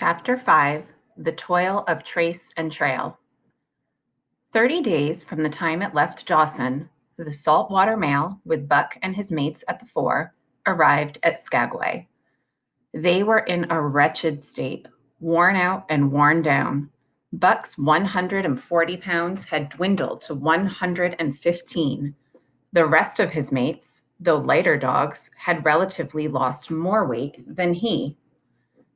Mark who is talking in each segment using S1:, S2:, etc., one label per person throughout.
S1: Chapter 5 The Toil of Trace and Trail 30 days from the time it left Dawson, the saltwater mail, with Buck and his mates at the fore, arrived at Skagway. They were in a wretched state, worn out and worn down. Buck's 140 pounds had dwindled to 115. The rest of his mates, though lighter dogs, had relatively lost more weight than he.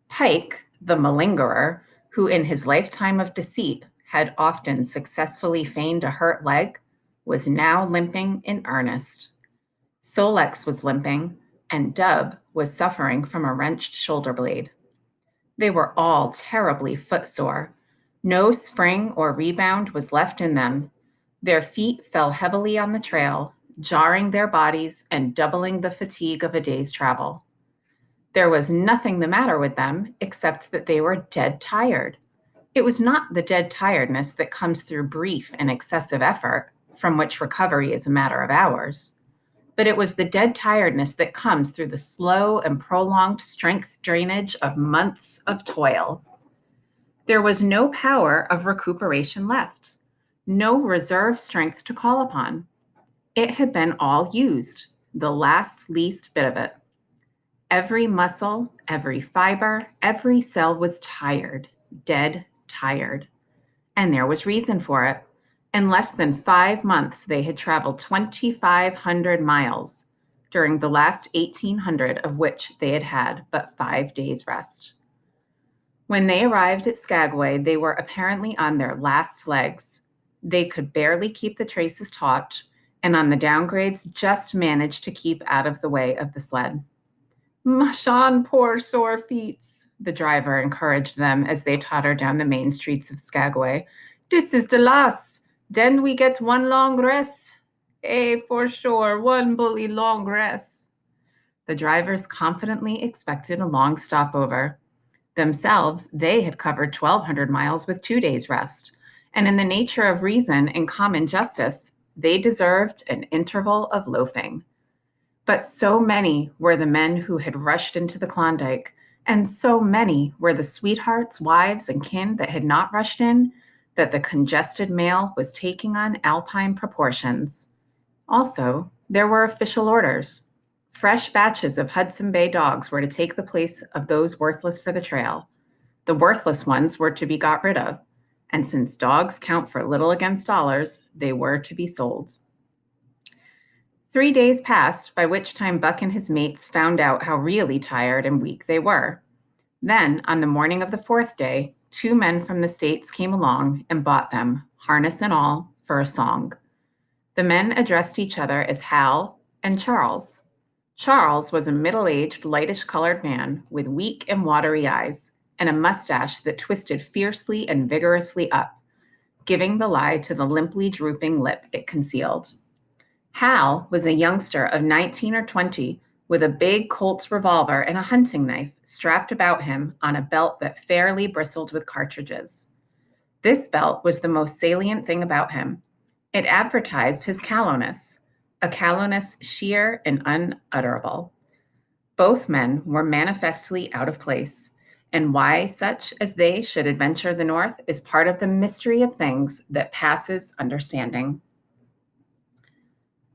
S1: Pike, the malingerer, who in his lifetime of deceit had often successfully feigned a hurt leg, was now limping in earnest. Sol-leks was limping, and Dub was suffering from a wrenched shoulder blade. They were all terribly footsore. No spring or rebound was left in them. Their feet fell heavily on the trail, jarring their bodies and doubling the fatigue of a day's travel. There was nothing the matter with them except that they were dead tired. It was not the dead tiredness that comes through brief and excessive effort, from which recovery is a matter of hours, but it was the dead tiredness that comes through the slow and prolonged strength drainage of months of toil. There was no power of recuperation left, no reserve strength to call upon. It had been all used, the last least bit of it. Every muscle, every fiber, every cell was tired, dead tired. And there was reason for it. In less than 5 months, they had traveled 2,500 miles, during the last 1,800 of which they had had but 5 days' rest. When they arrived at Skagway, they were apparently on their last legs. They could barely keep the traces taut, and on the downgrades just managed to keep out of the way of the sled. "Mush on, poor sore feets," the driver encouraged them as they tottered down the main streets of Skagway. "Dis is the last. Den we get one long rest. For sure, one bully long rest." The drivers confidently expected a long stopover. Themselves, they had covered 1,200 miles with 2 days' rest, and in the nature of reason and common justice, they deserved an interval of loafing. But so many were the men who had rushed into the Klondike, and so many were the sweethearts, wives, and kin that had not rushed in, that the congested mail was taking on alpine proportions. Also, there were official orders. Fresh batches of Hudson Bay dogs were to take the place of those worthless for the trail. The worthless ones were to be got rid of, and since dogs count for little against dollars, they were to be sold. 3 days passed, by which time Buck and his mates found out how really tired and weak they were. Then, on the morning of the 4th day, 2 men from the States came along and bought them, harness and all, for a song. The men addressed each other as Hal and Charles. Charles was a middle-aged, lightish-colored man with weak and watery eyes and a mustache that twisted fiercely and vigorously up, giving the lie to the limply drooping lip it concealed. Hal was a youngster of 19 or 20 with a big Colt's revolver and a hunting knife strapped about him on a belt that fairly bristled with cartridges. This belt was the most salient thing about him. It advertised his callowness, a callowness sheer and unutterable. Both men were manifestly out of place, and why such as they should adventure the North is part of the mystery of things that passes understanding.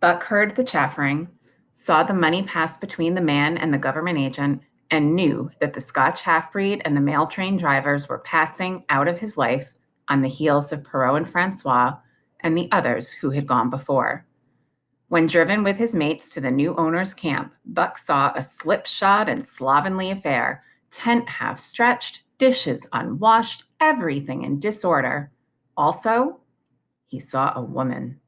S1: Buck heard the chaffering, saw the money pass between the man and the government agent, and knew that the Scotch half-breed and the mail train drivers were passing out of his life on the heels of Perrault and Francois and the others who had gone before. When driven with his mates to the new owner's camp, Buck saw a slipshod and slovenly affair, tent half stretched, dishes unwashed, everything in disorder. Also, he saw a woman.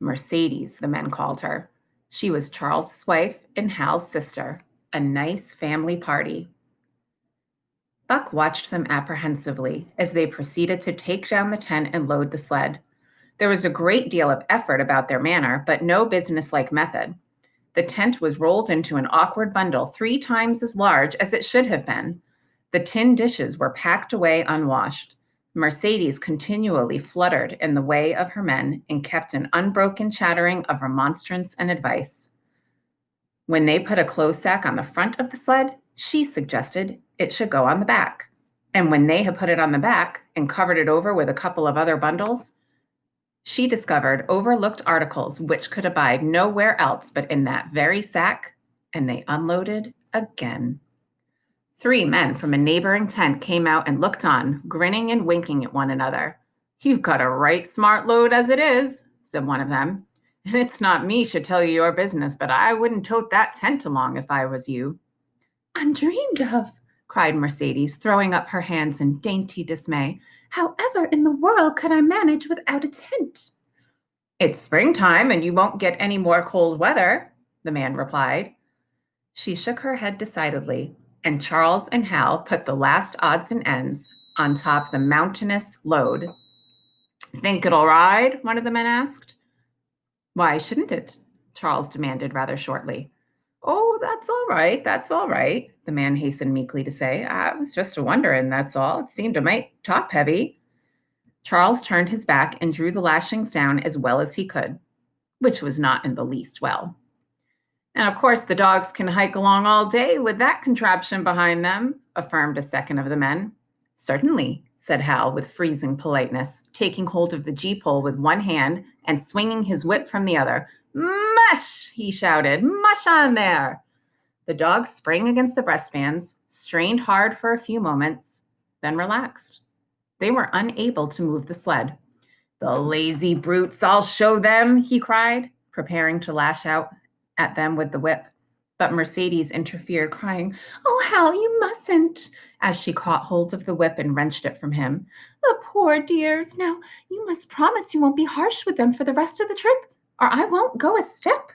S1: Mercedes, the men called her. She was Charles's wife and Hal's sister, a nice family party. Buck watched them apprehensively as they proceeded to take down the tent and load the sled. There was a great deal of effort about their manner, but no businesslike method. The tent was rolled into an awkward bundle 3 times as large as it should have been. The tin dishes were packed away unwashed. Mercedes continually fluttered in the way of her men and kept an unbroken chattering of remonstrance and advice. When they put a clothes sack on the front of the sled, she suggested it should go on the back. And when they had put it on the back and covered it over with a couple of other bundles, she discovered overlooked articles which could abide nowhere else but in that very sack, and they unloaded again. 3 men from a neighboring tent came out and looked on, grinning and winking at one another. "You've got a right smart load as it is," said one of them. "And it's not me should tell you your business, but I wouldn't tote that tent along if I was you." "Undreamed of!" cried Mercedes, throwing up her hands in dainty dismay. "However in the world could I manage without a tent?" "It's springtime, and you won't get any more cold weather," the man replied. She shook her head decidedly, and Charles and Hal put the last odds and ends on top the mountainous load. "Think it'll ride?" one of the men asked. "Why shouldn't it?" Charles demanded rather shortly. "Oh, that's all right," the man hastened meekly to say. "I was just a-wonderin', that's all. It seemed a mite top-heavy." Charles turned his back and drew the lashings down as well as he could, which was not in the least well. "And of course the dogs can hike along all day with that contraption behind them," affirmed a second of the men. "Certainly," said Hal with freezing politeness, taking hold of the gee-pole with one hand and swinging his whip from the other. "Mush!" he shouted. "Mush on there!" The dogs sprang against the breastbands, strained hard for a few moments, then relaxed. They were unable to move the sled. "The lazy brutes, I'll show them," he cried, preparing to lash out at them with the whip. But Mercedes interfered, crying, "Oh, Hal, you mustn't," as she caught hold of the whip and wrenched it from him. "The poor dears. Now, you must promise you won't be harsh with them for the rest of the trip, or I won't go a step."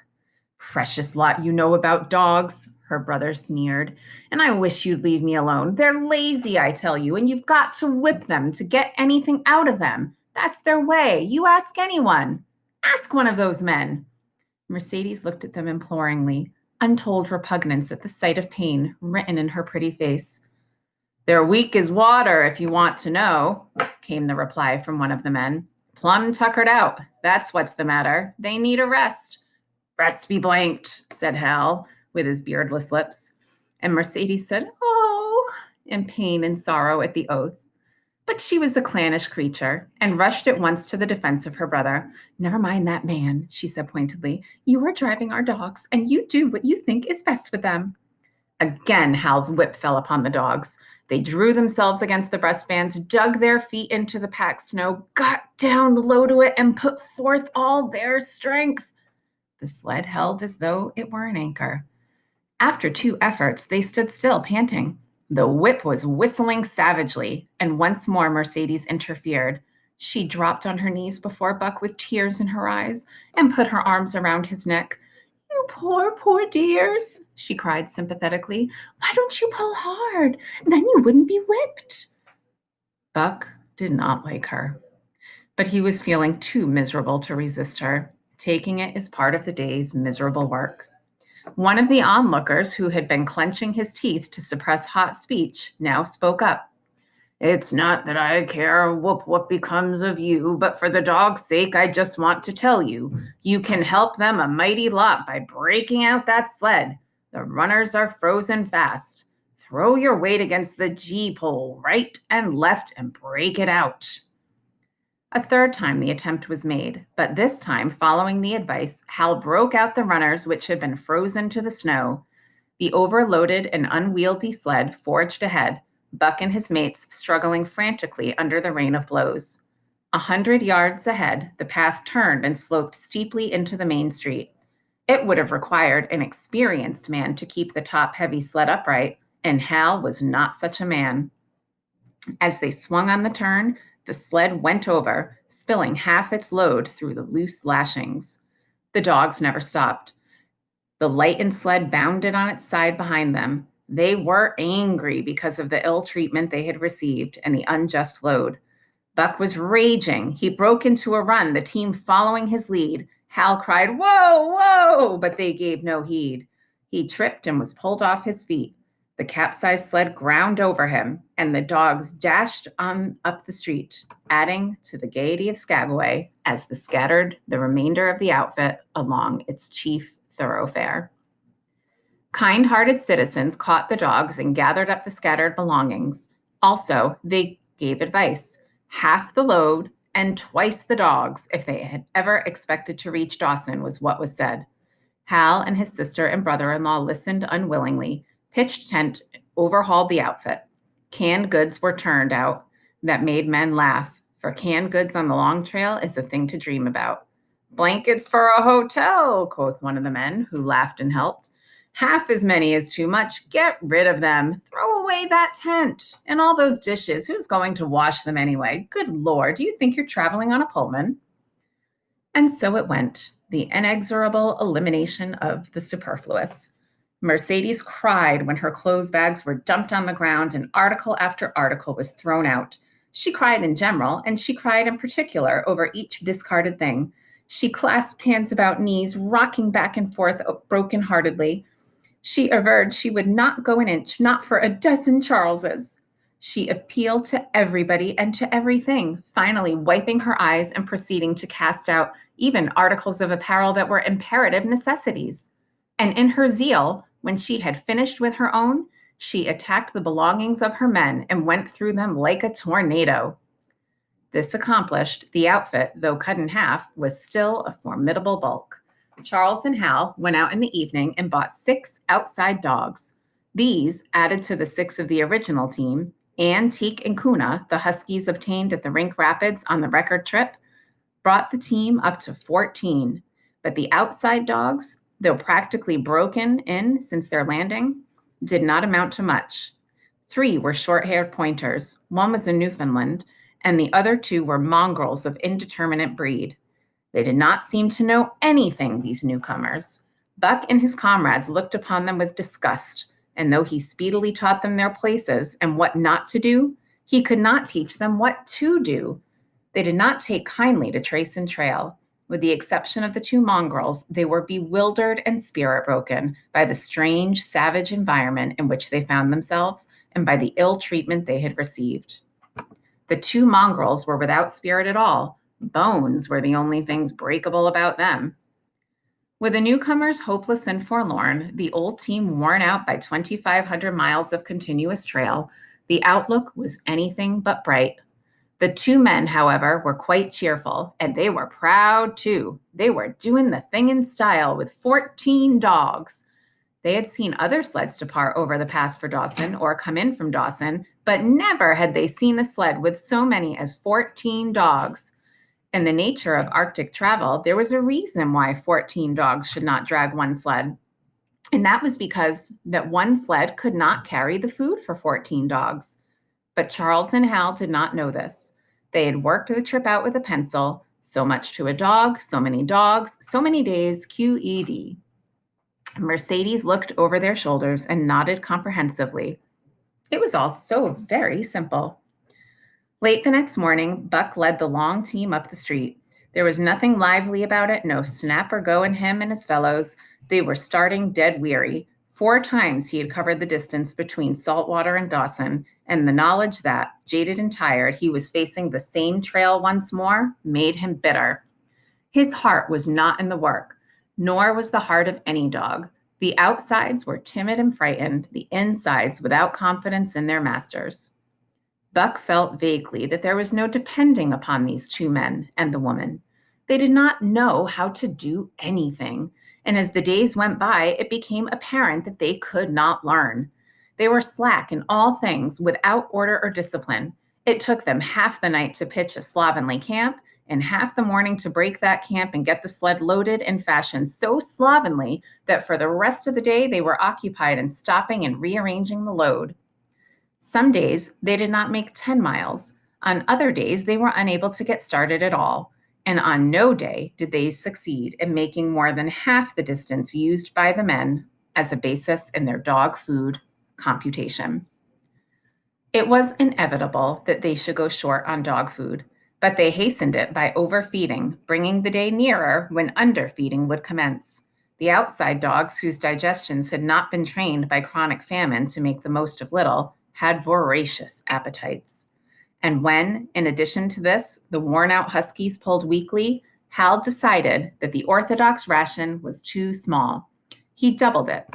S1: "Precious lot you know about dogs," her brother sneered, "and I wish you'd leave me alone. They're lazy, I tell you, and you've got to whip them to get anything out of them. That's their way. You ask anyone. Ask one of those men." Mercedes looked at them imploringly, untold repugnance at the sight of pain written in her pretty face. "They're weak as water, if you want to know," came the reply from one of the men. "Plumb tuckered out. That's what's the matter. They need a rest." "Rest be blanked," said Hal, with his beardless lips. And Mercedes said, "Oh," in pain and sorrow at the oath. But she was a clannish creature and rushed at once to the defense of her brother. "Never mind that man," she said pointedly. "You are driving our dogs, and you do what you think is best with them." Again, Hal's whip fell upon the dogs. They drew themselves against the breastbands, dug their feet into the packed snow, got down low to it, and put forth all their strength. The sled held as though it were an anchor. After 2 efforts, they stood still, panting. The whip was whistling savagely, and once more Mercedes interfered. She dropped on her knees before Buck with tears in her eyes and put her arms around his neck. "You poor, poor dears," she cried sympathetically. "Why don't you pull hard? Then you wouldn't be whipped." Buck did not like her, but he was feeling too miserable to resist her, taking it as part of the day's miserable work. One of the onlookers, who had been clenching his teeth to suppress hot speech, now spoke up. "It's not that I care a whoop what becomes of you, but for the dog's sake, I just want to tell you, you can help them a mighty lot by breaking out that sled. The runners are frozen fast. Throw your weight against the gee-pole, right and left, and break it out." A third time the attempt was made, but this time, following the advice, Hal broke out the runners which had been frozen to the snow. The overloaded and unwieldy sled forged ahead, Buck and his mates struggling frantically under the rain of blows. 100 yards ahead, the path turned and sloped steeply into the main street. It would have required an experienced man to keep the top-heavy sled upright, and Hal was not such a man. As they swung on the turn, the sled went over, spilling half its load through the loose lashings. The dogs never stopped. The lightened sled bounded on its side behind them. They were angry because of the ill treatment they had received and the unjust load. Buck was raging. He broke into a run, the team following his lead. Hal cried, "Whoa, whoa!" but they gave no heed. He tripped and was pulled off his feet. The capsized sled ground over him, and the dogs dashed on up the street, adding to the gaiety of Skagway as they scattered the remainder of the outfit along its chief thoroughfare. Kind-hearted citizens caught the dogs and gathered up the scattered belongings. Also, they gave advice: half the load and twice the dogs if they had ever expected to reach Dawson, was what was said. Hal and his sister and brother-in-law listened unwillingly, pitched tent, overhauled the outfit. Canned goods were turned out that made men laugh, for canned goods on the long trail is a thing to dream about. Blankets for a hotel, quoth one of the men, who laughed and helped. Half as many is too much. Get rid of them. Throw away that tent. And all those dishes. Who's going to wash them anyway? Good Lord, do you think you're traveling on a Pullman? And so it went, the inexorable elimination of the superfluous. Mercedes cried when her clothes bags were dumped on the ground and article after article was thrown out. She cried in general, and she cried in particular over each discarded thing. She clasped hands about knees, rocking back and forth broken-heartedly. She averred she would not go an inch, not for a dozen Charleses. She appealed to everybody and to everything, finally wiping her eyes and proceeding to cast out even articles of apparel that were imperative necessities. And in her zeal, when she had finished with her own, she attacked the belongings of her men and went through them like a tornado. This accomplished, the outfit, though cut in half, was still a formidable bulk. Charles and Hal went out in the evening and bought 6 outside dogs. These, added to the 6 of the original team, Ann, Teak, and Kuna, the Huskies obtained at the Rink Rapids on the record trip, brought the team up to 14. But the outside dogs, though practically broken in since their landing, did not amount to much. 3 were short-haired pointers, 1 was a Newfoundland, and the other 2 were mongrels of indeterminate breed. They did not seem to know anything, these newcomers. Buck and his comrades looked upon them with disgust, and though he speedily taught them their places and what not to do, he could not teach them what to do. They did not take kindly to trace and trail. With the exception of the 2 mongrels, they were bewildered and spirit-broken by the strange, savage environment in which they found themselves and by the ill treatment they had received. The 2 mongrels were without spirit at all. Bones were the only things breakable about them. With the newcomers hopeless and forlorn, the old team worn out by 2,500 miles of continuous trail, the outlook was anything but bright. The 2 men, however, were quite cheerful, and they were proud too. They were doing the thing in style with 14 dogs. They had seen other sleds depart over the pass for Dawson or come in from Dawson, but never had they seen a sled with so many as 14 dogs. In the nature of Arctic travel, there was a reason why 14 dogs should not drag one sled. And that was because that one sled could not carry the food for 14 dogs. But Charles and Hal did not know this. They had worked the trip out with a pencil, so much to a dog, so many dogs, so many days, QED. Mercedes looked over their shoulders and nodded comprehensively. It was all so very simple. Late the next morning, Buck led the long team up the street. There was nothing lively about it, no snap or go in him and his fellows. They were starting dead weary. 4 times he had covered the distance between Saltwater and Dawson, and the knowledge that, jaded and tired, he was facing the same trail once more made him bitter. His heart was not in the work, nor was the heart of any dog. The outsides were timid and frightened, the insides without confidence in their masters. Buck felt vaguely that there was no depending upon these 2 men and the woman. They did not know how to do anything, and as the days went by, it became apparent that they could not learn. They were slack in all things, without order or discipline. It took them half the night to pitch a slovenly camp, and half the morning to break that camp and get the sled loaded and fashioned so slovenly that for the rest of the day they were occupied in stopping and rearranging the load. Some days they did not make 10 miles. On other days, they were unable to get started at all. And on no day did they succeed in making more than half the distance used by the men as a basis in their dog food computation. It was inevitable that they should go short on dog food, but they hastened it by overfeeding, bringing the day nearer when underfeeding would commence. The outside dogs, whose digestions had not been trained by chronic famine to make the most of little, had voracious appetites. And when, in addition to this, the worn-out huskies pulled weakly, Hal decided that the orthodox ration was too small. He doubled it.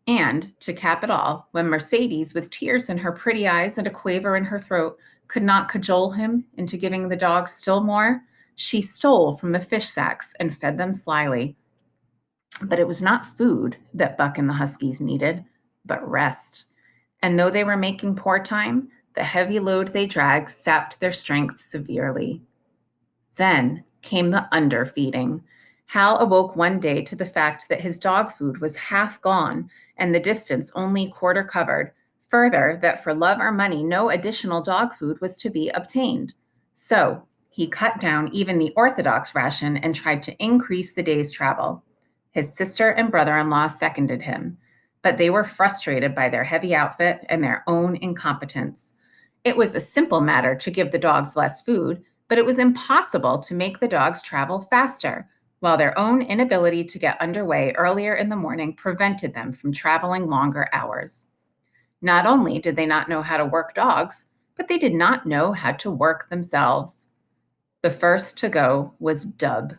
S1: And, to cap it all, when Mercedes, with tears in her pretty eyes and a quaver in her throat, could not cajole him into giving the dogs still more, she stole from the fish sacks and fed them slyly. But it was not food that Buck and the Huskies needed, but rest. And though they were making poor time, the heavy load they dragged sapped their strength severely. Then came the underfeeding. Hal awoke one day to the fact that his dog food was half gone and the distance only quarter covered. Further, that for love or money, no additional dog food was to be obtained. So he cut down even the orthodox ration and tried to increase the day's travel. His sister and brother in law seconded him, but they were frustrated by their heavy outfit and their own incompetence. It was a simple matter to give the dogs less food, but it was impossible to make the dogs travel faster, while their own inability to get underway earlier in the morning prevented them from traveling longer hours. Not only did they not know how to work dogs, but they did not know how to work themselves. The first to go was Dub.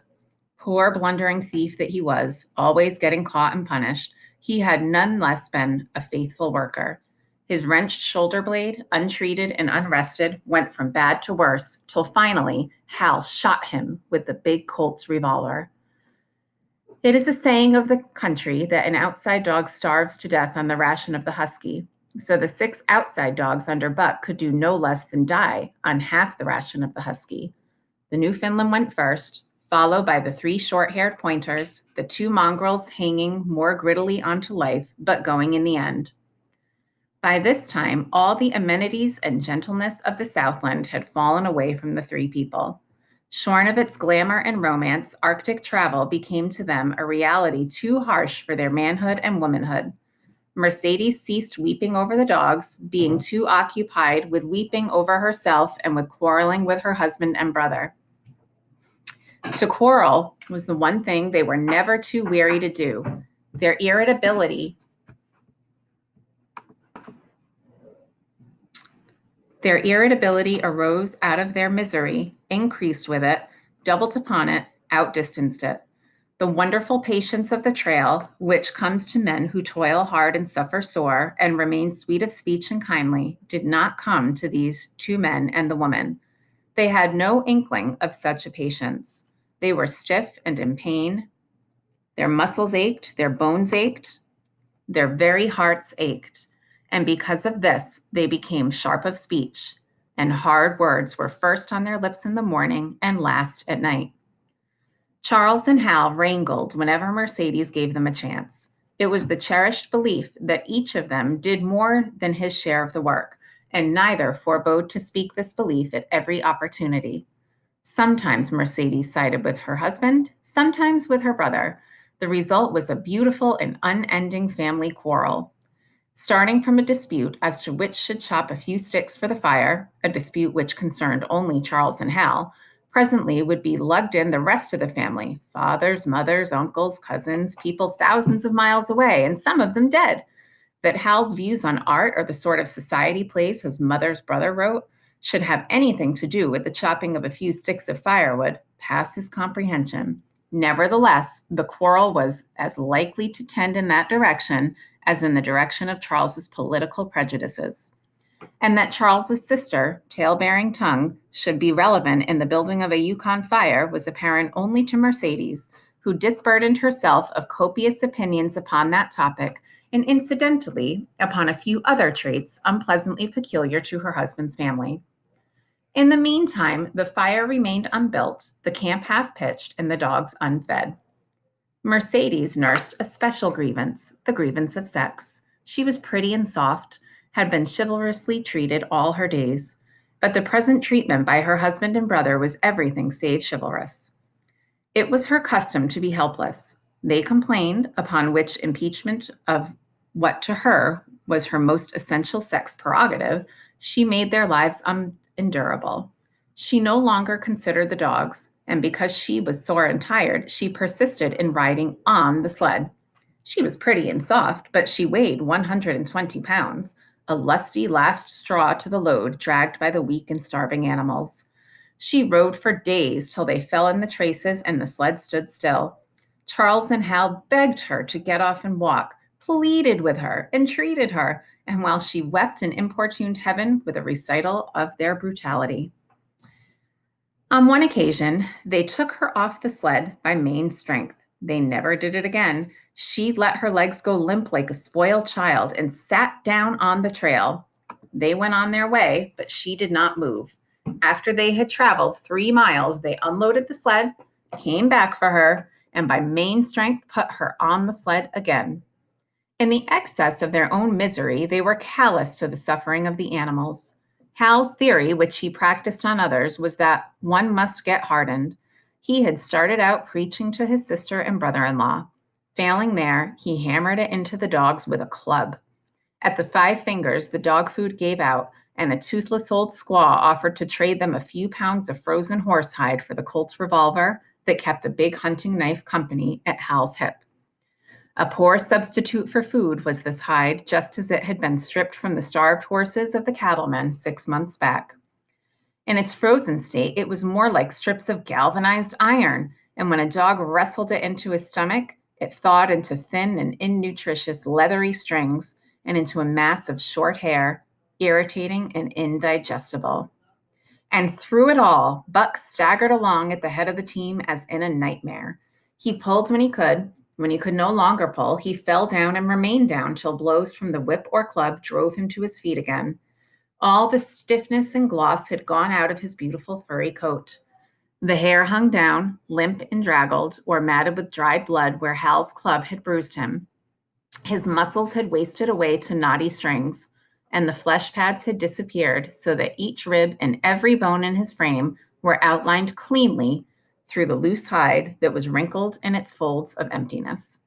S1: Poor blundering thief that he was, always getting caught and punished, he had none less been a faithful worker. His wrenched shoulder blade, untreated and unrested, went from bad to worse, till finally Hal shot him with the big Colt's revolver. It is a saying of the country that an outside dog starves to death on the ration of the husky, so the 6 outside dogs under Buck could do no less than die on half the ration of the husky. The Newfoundland went first, followed by the 3 short-haired pointers, the 2 mongrels hanging more grittily onto life, but going in the end. By this time, all the amenities and gentleness of the Southland had fallen away from the 3 people. Shorn of its glamour and romance, Arctic travel became to them a reality too harsh for their manhood and womanhood. Mercedes ceased weeping over the dogs, being too occupied with weeping over herself and with quarreling with her husband and brother. To quarrel was the one thing they were never too weary to do. Their irritability arose out of their misery, increased with it, doubled upon it, outdistanced it. The wonderful patience of the trail, which comes to men who toil hard and suffer sore and remain sweet of speech and kindly, did not come to these 2 men and the woman. They had no inkling of such a patience. They were stiff and in pain. Their muscles ached, their bones ached, their very hearts ached. And because of this, they became sharp of speech, and hard words were first on their lips in the morning and last at night. Charles and Hal wrangled whenever Mercedes gave them a chance. It was the cherished belief that each of them did more than his share of the work, and neither forebode to speak this belief at every opportunity. Sometimes Mercedes sided with her husband, sometimes with her brother. The result was a beautiful and unending family quarrel. Starting from a dispute as to which should chop a few sticks for the fire, a dispute which concerned only Charles and Hal, presently would be lugged in the rest of the family, fathers, mothers, uncles, cousins, people thousands of miles away, and some of them dead. That Hal's views on art or the sort of society plays his mother's brother wrote should have anything to do with the chopping of a few sticks of firewood past his comprehension. Nevertheless, the quarrel was as likely to tend in that direction as in the direction of Charles's political prejudices. And that Charles's sister, tale-bearing tongue, should be relevant in the building of a Yukon fire was apparent only to Mercedes, who disburdened herself of copious opinions upon that topic and incidentally upon a few other traits unpleasantly peculiar to her husband's family. In the meantime, the fire remained unbuilt, the camp half pitched, and the dogs unfed. Mercedes nursed a special grievance, the grievance of sex. She was pretty and soft, had been chivalrously treated all her days, but the present treatment by her husband and brother was everything save chivalrous. It was her custom to be helpless. They complained, upon which impeachment of what to her was her most essential sex prerogative, she made their lives unendurable. She no longer considered the dogs, and because she was sore and tired, she persisted in riding on the sled. She was pretty and soft, but she weighed 120 pounds, a lusty last straw to the load dragged by the weak and starving animals. She rode for days till they fell in the traces and the sled stood still. Charles and Hal begged her to get off and walk, pleaded with her, entreated her, and while she wept and importuned heaven with a recital of their brutality. On one occasion, they took her off the sled by main strength. They never did it again. She let her legs go limp like a spoiled child and sat down on the trail. They went on their way, but she did not move. After they had traveled 3 miles, they unloaded the sled, came back for her, and by main strength put her on the sled again. In the excess of their own misery, they were callous to the suffering of the animals. Hal's theory, which he practiced on others, was that one must get hardened. He had started out preaching to his sister and brother in law. Failing there, he hammered it into the dogs with a club. At the 5 fingers, the dog food gave out, and a toothless old squaw offered to trade them a few pounds of frozen horsehide for the Colt's revolver that kept the big hunting knife company at Hal's hip. A poor substitute for food was this hide, just as it had been stripped from the starved horses of the cattlemen 6 months back. In its frozen state, it was more like strips of galvanized iron, and when a dog wrestled it into his stomach, it thawed into thin and innutritious leathery strings and into a mass of short hair, irritating and indigestible. And through it all, Buck staggered along at the head of the team as in a nightmare. He pulled when he could. When he could no longer pull, he fell down and remained down till blows from the whip or club drove him to his feet again. All the stiffness and gloss had gone out of his beautiful furry coat. The hair hung down, limp and draggled, or matted with dried blood where Hal's club had bruised him. His muscles had wasted away to knotty strings, and the flesh pads had disappeared so that each rib and every bone in his frame were outlined cleanly through the loose hide that was wrinkled in its folds of emptiness.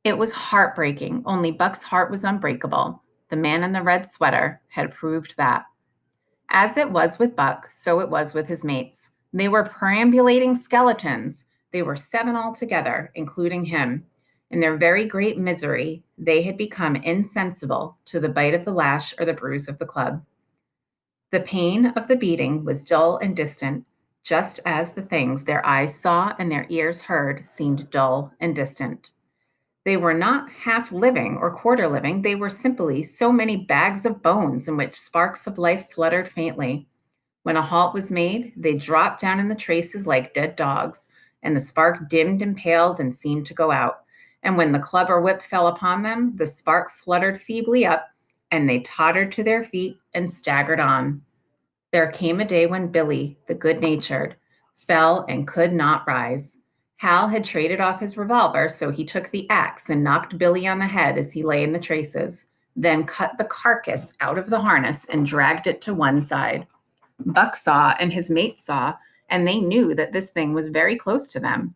S1: It was heartbreaking, only Buck's heart was unbreakable. The man in the red sweater had proved that. As it was with Buck, so it was with his mates. They were perambulating skeletons. They were 7 altogether, including him. In their very great misery, they had become insensible to the bite of the lash or the bruise of the club. The pain of the beating was dull and distant, just as the things their eyes saw and their ears heard seemed dull and distant. They were not half living or quarter living, they were simply so many bags of bones in which sparks of life fluttered faintly. When a halt was made, they dropped down in the traces like dead dogs, and the spark dimmed and paled and seemed to go out. And when the club or whip fell upon them, the spark fluttered feebly up, and they tottered to their feet and staggered on. There came a day when Billy, the good-natured, fell and could not rise. Hal had traded off his revolver, so he took the axe and knocked Billy on the head as he lay in the traces, then cut the carcass out of the harness and dragged it to one side. Buck saw and his mates saw, and they knew that this thing was very close to them.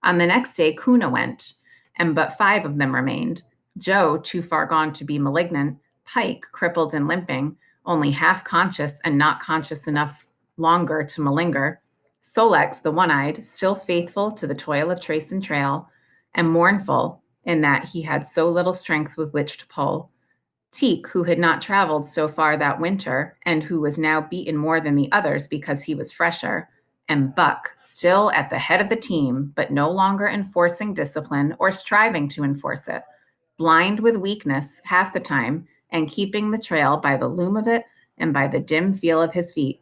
S1: On the next day, Kuna went, and but 5 of them remained. Joe, too far gone to be malignant, Pike, crippled and limping, only half conscious and not conscious enough longer to malinger, Solex, the one-eyed, still faithful to the toil of trace and trail, and mournful in that he had so little strength with which to pull. Teek, who had not traveled so far that winter, and who was now beaten more than the others because he was fresher, and Buck, still at the head of the team, but no longer enforcing discipline or striving to enforce it, blind with weakness half the time, and keeping the trail by the loom of it and by the dim feel of his feet.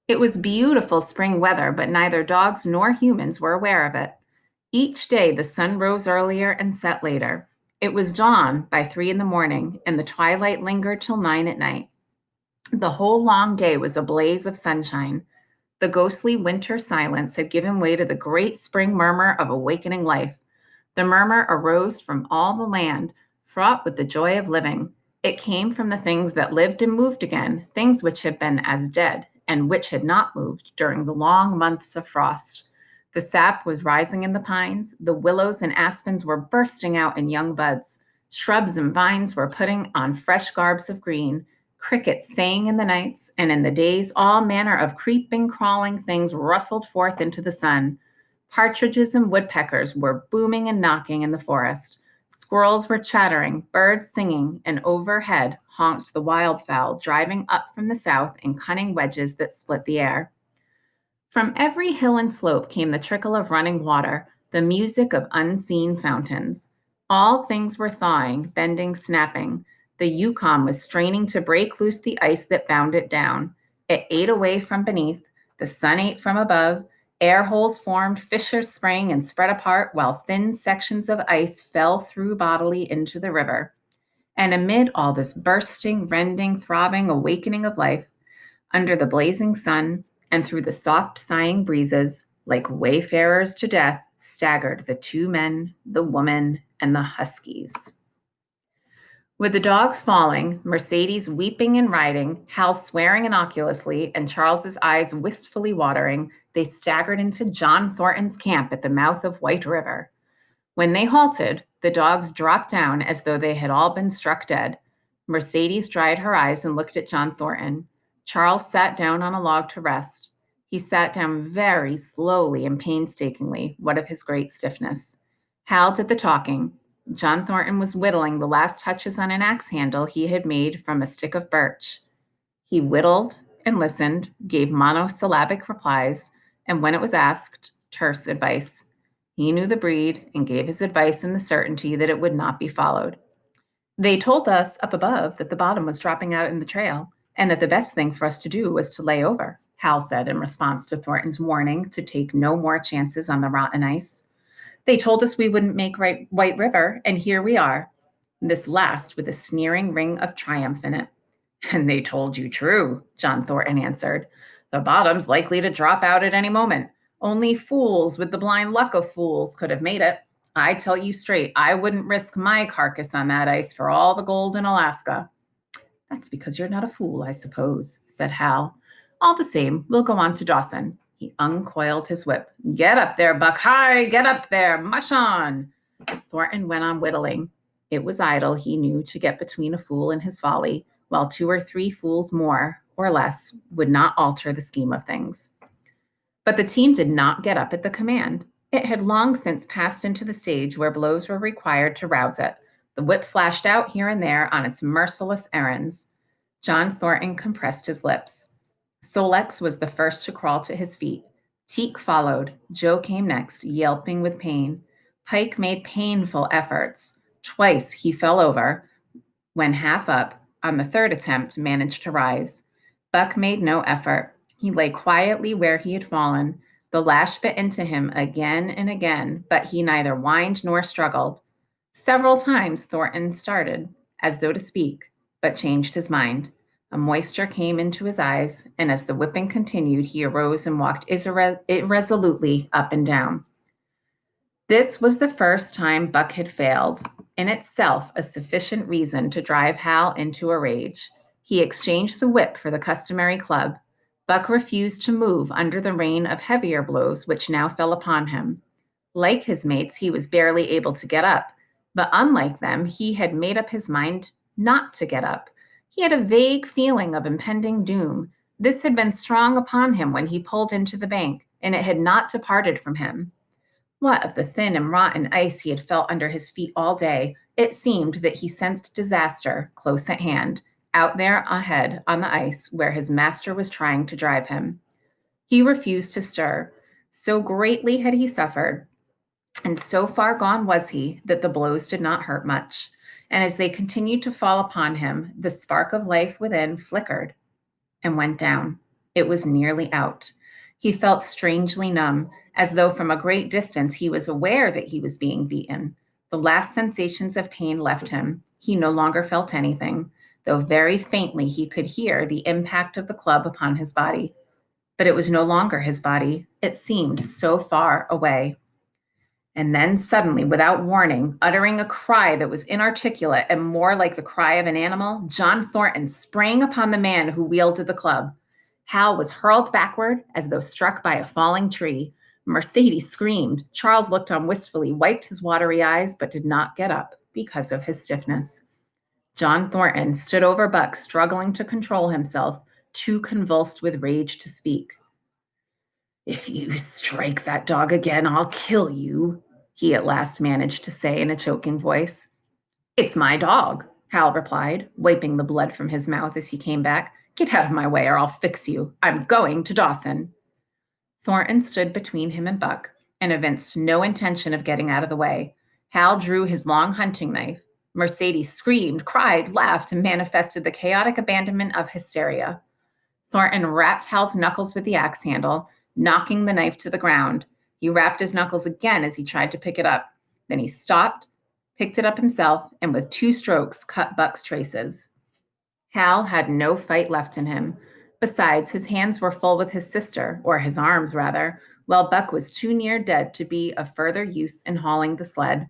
S1: It was beautiful spring weather, but neither dogs nor humans were aware of it. Each day the sun rose earlier and set later. It was dawn by 3 in the morning, and the twilight lingered till 9 at night. The whole long day was a blaze of sunshine. The ghostly winter silence had given way to the great spring murmur of awakening life. The murmur arose from all the land, fraught with the joy of living. It came from the things that lived and moved again, things which had been as dead, and which had not moved during the long months of frost. The sap was rising in the pines, the willows and aspens were bursting out in young buds, shrubs and vines were putting on fresh garbs of green, crickets sang in the nights, and in the days all manner of creeping, crawling things rustled forth into the sun. Partridges and woodpeckers were booming and knocking in the forest. Squirrels were chattering, birds singing, and overhead honked the wildfowl driving up from the south in cunning wedges that split the air. From every hill and slope came the trickle of running water, the music of unseen fountains. All things were thawing, bending, snapping. The Yukon was straining to break loose the ice that bound it down. It ate away from beneath. The sun ate from above. Air holes formed, fissures sprang and spread apart, while thin sections of ice fell through bodily into the river. And amid all this bursting, rending, throbbing, awakening of life, under the blazing sun and through the soft, sighing breezes, like wayfarers to death, staggered the two men, the woman, and the huskies. With the dogs falling, Mercedes weeping and riding, Hal swearing innocuously, and Charles's eyes wistfully watering, they staggered into John Thornton's camp at the mouth of White River. When they halted, the dogs dropped down as though they had all been struck dead. Mercedes dried her eyes and looked at John Thornton. Charles sat down on a log to rest. He sat down very slowly and painstakingly, what of his great stiffness. Hal did the talking. John Thornton was whittling the last touches on an axe handle he had made from a stick of birch. He whittled and listened, gave monosyllabic replies, and when it was asked, terse advice. He knew the breed and gave his advice in the certainty that it would not be followed. They told us up above that the bottom was dropping out in the trail and that the best thing for us to do was to lay over, Hal said in response to Thornton's warning to take no more chances on the rotten ice. They told us we wouldn't make White River, and here we are. This last with a sneering ring of triumph in it. And they told you true, John Thornton answered. The bottom's likely to drop out at any moment. Only fools with the blind luck of fools could have made it. I tell you straight, I wouldn't risk my carcass on that ice for all the gold in Alaska. That's because you're not a fool, I suppose, said Hal. All the same, we'll go on to Dawson. He uncoiled his whip. Get up there, Buck. Hi, get up there. Mush on. Thornton went on whittling. It was idle, he knew, to get between a fool and his folly, while 2 or 3 fools more or less would not alter the scheme of things. But the team did not get up at the command. It had long since passed into the stage where blows were required to rouse it. The whip flashed out here and there on its merciless errands. John Thornton compressed his lips. Sol-leks was the first to crawl to his feet. Teek followed. Joe came next, yelping with pain. Pike made painful efforts. Twice he fell over. When half up, on the third attempt, managed to rise. Buck made no effort. He lay quietly where he had fallen. The lash bit into him again and again, but he neither whined nor struggled. Several times Thornton started, as though to speak, but changed his mind. A moisture came into his eyes, and as the whipping continued, he arose and walked irresolutely up and down. This was the first time Buck had failed, in itself a sufficient reason to drive Hal into a rage. He exchanged the whip for the customary club. Buck refused to move under the rain of heavier blows which now fell upon him. Like his mates, he was barely able to get up, but unlike them, he had made up his mind not to get up. He had a vague feeling of impending doom. This had been strong upon him when he pulled into the bank, and it had not departed from him. What of the thin and rotten ice he had felt under his feet all day? It seemed that he sensed disaster close at hand, out there ahead on the ice where his master was trying to drive him. He refused to stir. So greatly had he suffered, and so far gone was he that the blows did not hurt much. And as they continued to fall upon him, the spark of life within flickered and went down. It was nearly out. He felt strangely numb, as though from a great distance he was aware that he was being beaten. The last sensations of pain left him. He no longer felt anything, though very faintly he could hear the impact of the club upon his body. But it was no longer his body. It seemed so far away. And then suddenly, without warning, uttering a cry that was inarticulate and more like the cry of an animal, John Thornton sprang upon the man who wielded the club. Hal was hurled backward as though struck by a falling tree. Mercedes screamed. Charles looked on wistfully, wiped his watery eyes, but did not get up because of his stiffness. John Thornton stood over Buck, struggling to control himself, too convulsed with rage to speak. If you strike that dog again, I'll kill you, he at last managed to say in a choking voice. It's my dog, Hal replied, wiping the blood from his mouth as he came back. Get out of my way or I'll fix you. I'm going to Dawson. Thornton stood between him and Buck and evinced no intention of getting out of the way. Hal drew his long hunting knife. Mercedes screamed, cried, laughed, and manifested the chaotic abandonment of hysteria. Thornton rapped Hal's knuckles with the axe handle, knocking the knife to the ground. He rapped his knuckles again as he tried to pick it up. Then he stopped, picked it up himself, and with 2 strokes cut Buck's traces. Hal had no fight left in him. Besides, his hands were full with his sister, or his arms rather, while Buck was too near dead to be of further use in hauling the sled.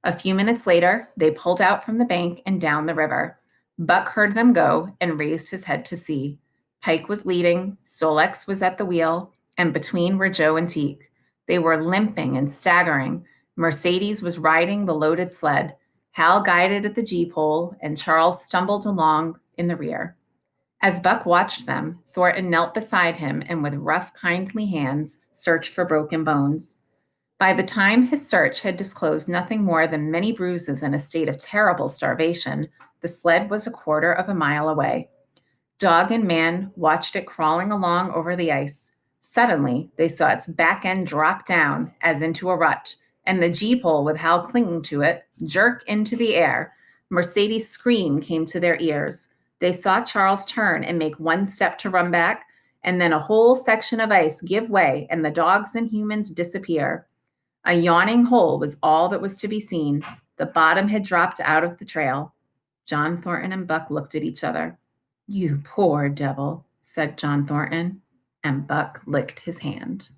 S1: A few minutes later, they pulled out from the bank and down the river. Buck heard them go and raised his head to see. Pike was leading, Sol-leks was at the wheel, and between were Joe and Teek. They were limping and staggering. Mercedes was riding the loaded sled. Hal guided at the G-pole, and Charles stumbled along in the rear. As Buck watched them, Thornton knelt beside him and with rough, kindly hands searched for broken bones. By the time his search had disclosed nothing more than many bruises and a state of terrible starvation, the sled was a quarter of a mile away. Dog and man watched it crawling along over the ice. Suddenly, they saw its back end drop down, as into a rut, and the G-pole with Hal clinging to it jerk into the air. Mercedes' scream came to their ears. They saw Charles turn and make one step to run back, and then a whole section of ice give way and the dogs and humans disappear. A yawning hole was all that was to be seen. The bottom had dropped out of the trail. John Thornton and Buck looked at each other. "You poor devil," said John Thornton, and Buck licked his hand.